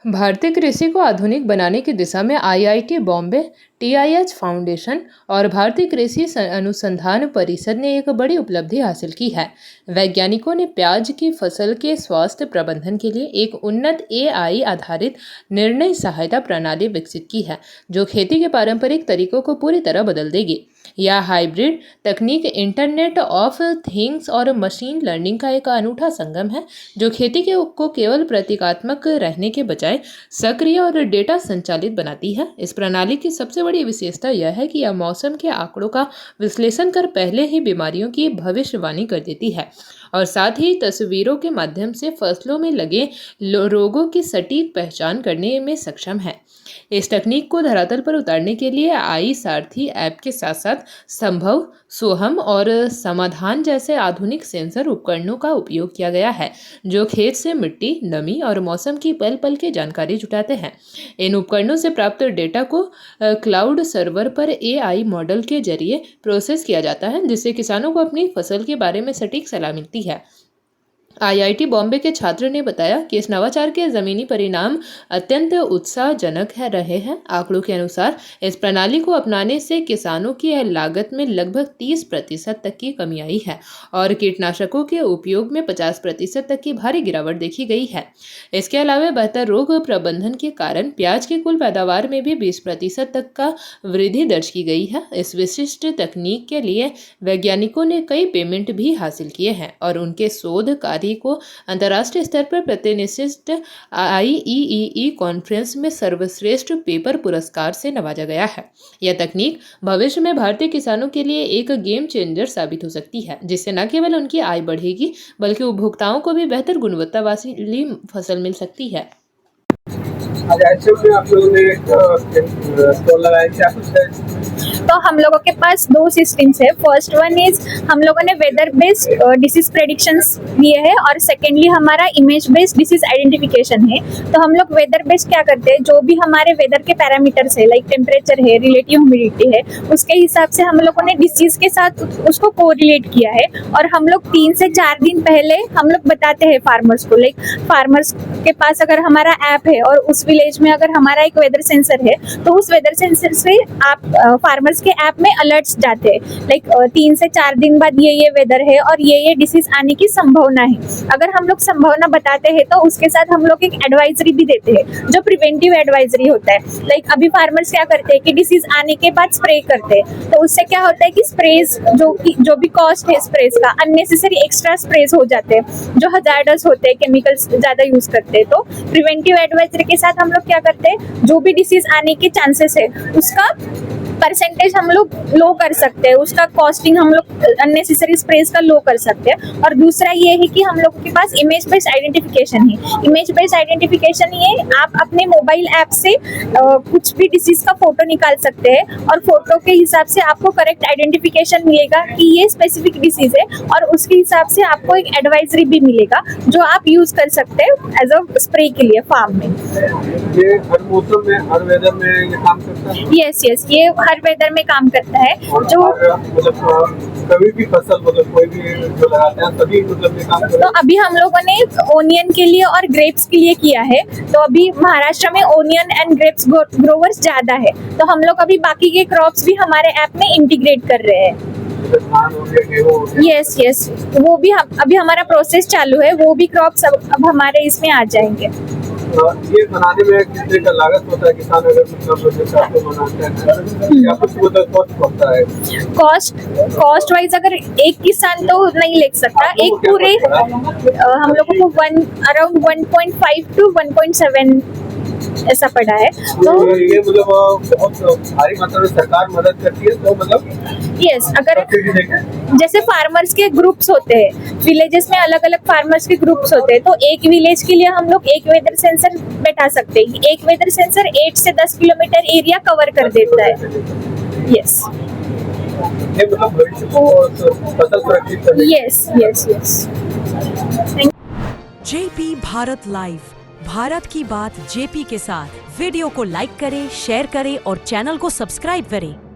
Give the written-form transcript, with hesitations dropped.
भारतीय कृषि को आधुनिक बनाने की दिशा में आईआईटी बॉम्बे, टीआईएच फाउंडेशन और भारतीय कृषि अनुसंधान परिषद ने एक बड़ी उपलब्धि हासिल की है। वैज्ञानिकों ने प्याज की फसल के स्वास्थ्य प्रबंधन के लिए एक उन्नत एआई आधारित निर्णय सहायता प्रणाली विकसित की है, जो खेती के पारंपरिक तरीकों को पूरी तरह बदल देगी। यह हाइब्रिड तकनीक इंटरनेट ऑफ थिंग्स और मशीन लर्निंग का एक अनूठा संगम है, जो खेती को केवल प्रतीकात्मक रहने के बजाय सक्रिय और डेटा संचालित बनाती है। इस प्रणाली की सबसे बड़ी विशेषता यह है कि यह मौसम के आंकड़ों का विश्लेषण कर पहले ही बीमारियों की भविष्यवाणी कर देती है और साथ ही तस्वीरों के माध्यम से फसलों में लगे रोगों की सटीक पहचान करने में सक्षम है। इस तकनीक को धरातल पर उतारने के लिए आई सारथी ऐप के साथ साथ संभव, सोहम और समाधान जैसे आधुनिक सेंसर उपकरणों का उपयोग किया गया है, जो खेत से मिट्टी, नमी और मौसम की पल पल की जानकारी जुटाते हैं। इन उपकरणों से प्राप्त डेटा को क्लाउड सर्वर पर एआई मॉडल के जरिए प्रोसेस किया जाता है, जिससे किसानों को अपनी फसल के बारे में सटीक सलाह मिलती है। आईआईटी बॉम्बे के छात्र ने बताया कि इस नवाचार के जमीनी परिणाम अत्यंत उत्साहजनक रहे हैं। आंकड़ों के अनुसार इस प्रणाली को अपनाने से किसानों की लागत में लगभग 30% तक की कमी आई है और कीटनाशकों के उपयोग में 50% तक की भारी गिरावट देखी गई है। इसके अलावा बेहतर रोग प्रबंधन के कारण प्याज की कुल पैदावार में भी 20% तक का वृद्धि दर्ज की गई है। इस विशिष्ट तकनीक के लिए वैज्ञानिकों ने कई पेटेंट भी हासिल किए हैं और उनके शोध कार्य को अंतर्राष्ट्रीय स्तर पर प्रतिष्ठित आईईई कॉन्फ्रेंस में सर्वश्रेष्ठ पेपर पुरस्कार से नवाजा गया है। यह तकनीक भविष्य में भारतीय किसानों के लिए एक गेम चेंजर साबित हो सकती है, जिससे न केवल उनकी आय बढ़ेगी बल्कि उपभोक्ताओं को भी बेहतर गुणवत्ता वाली फसल मिल सकती है। तो हम लोगों के पास 2 सिस्टम्स है। फर्स्ट वन इज हम लोगों ने वेदर बेस्ड डिसीज प्रेडिक्शंस दिए हैं और सेकेंडली हमारा इमेज बेस्ड डिसीज आइडेंटिफिकेशन है। तो हम लोग वेदर बेस्ड क्या करते हैं, जो भी हमारे वेदर के पैरामीटर्स है, लाइक टेम्परेचर है, रिलेटिव ह्यूमिडिटी है, उसके हिसाब से हम लोगों ने डिसीज के साथ उसको कोरिलेट किया है और हम लोग 3 से 4 दिन पहले हम लोग बताते हैं फार्मर्स को। लाइक फार्मर्स के पास अगर हमारा ऐप है और उस विलेज में अगर हमारा एक वेदर सेंसर है, तो उस वेदर सेंसर से आप फार्मर्स के ऐप में अलर्ट्स जाते हैं, लाइक 3 से 4 दिन बाद ये वेदर है और ये डिसीज आने की संभावना है। अगर हम लोग संभावना बताते हैं तो उसके साथ हम लोग एक एडवाइजरी भी देते हैं, जो प्रिवेंटिव एडवाइजरी होता है। लाइक अभी फार्मर्स क्या करते हैं कि डिसीज आने के बाद स्प्रे करते हैं, तो उससे क्या होता है कि स्प्रेज जो भी कॉस्ट है स्प्रेज का, अननेसेसरी एक्स्ट्रा स्प्रेज हो जाते हैं जो हजार्डस होते हैं, केमिकल्स ज्यादा यूज करते हैं। तो प्रिवेंटिव एडवाइजरी के साथ हम लोग क्या करते हैं, जो भी डिसीज आने के चांसेस है उसका परसेंटेज हम लोग लो कर सकते हैं, उसका कॉस्टिंग हम लोग अननेसेसरी स्प्रेज का लो कर सकते हैं। और दूसरा ये है कि हम लोगों के पास इमेज बेस्ड आइडेंटिफिकेशन है। इमेज बेस्ड आइडेंटिफिकेशन ये आप अपने मोबाइल ऐप से कुछ भी डिसीज का फोटो निकाल सकते हैं और फोटो के हिसाब से आपको करेक्ट आइडेंटिफिकेशन मिलेगा कि ये स्पेसिफिक डिसीज है और उसके हिसाब से आपको एक एडवाइजरी भी मिलेगा जो आप यूज कर सकते हैं एज अ स्प्रे के लिए फार्म में। ये हर मौसम में, हर वेदर में ये काम करता है? यस, ये हर वेदर में काम करता है। जो कभी भी फसल कोई भी जो लगाते हैं सभी ये काम करता है। तो अभी हम लोगों ने ओनियन के लिए और ग्रेप्स के लिए किया है। तो अभी महाराष्ट्र में ओनियन एंड ग्रेप्स ग्रोवर्स ज्यादा है, तो हम लोग अभी बाकी के क्रॉप्स भी हमारे ऐप में इंटीग्रेट कर रहे हैं। यस, वो भी अभी हमारा प्रोसेस चालू है, वो भी क्रॉप्स अब हमारे इसमें आ जाएंगे। ये बनाने में कितने का लागत होता है? किसान अगर बनाते हैं या कुछ कॉस्ट होता है? कॉस्ट वाइज अगर एक किसान तो नहीं ले सकता, एक पूरे हम लोगों को अराउंड 1.5 to 1.7 ऐसा पड़ा है। तो ये बहुत भारी मात्रा में सरकार मदद करती है, तो यस, अगर जैसे फार्मर्स के ग्रुप्स होते हैं, विलेजेस में अलग अलग फार्मर्स के ग्रुप्स होते हैं, तो एक विलेज के लिए हम लोग एक वेदर सेंसर बैठा सकते हैं। एक वेदर सेंसर 8 से 10 किलोमीटर एरिया कवर कर देता है। Yes, yes. JP Bharat live, Bharat की बात जेपी के साथ। वीडियो को लाइक करें, शेयर करें और चैनल को सब्सक्राइब करें।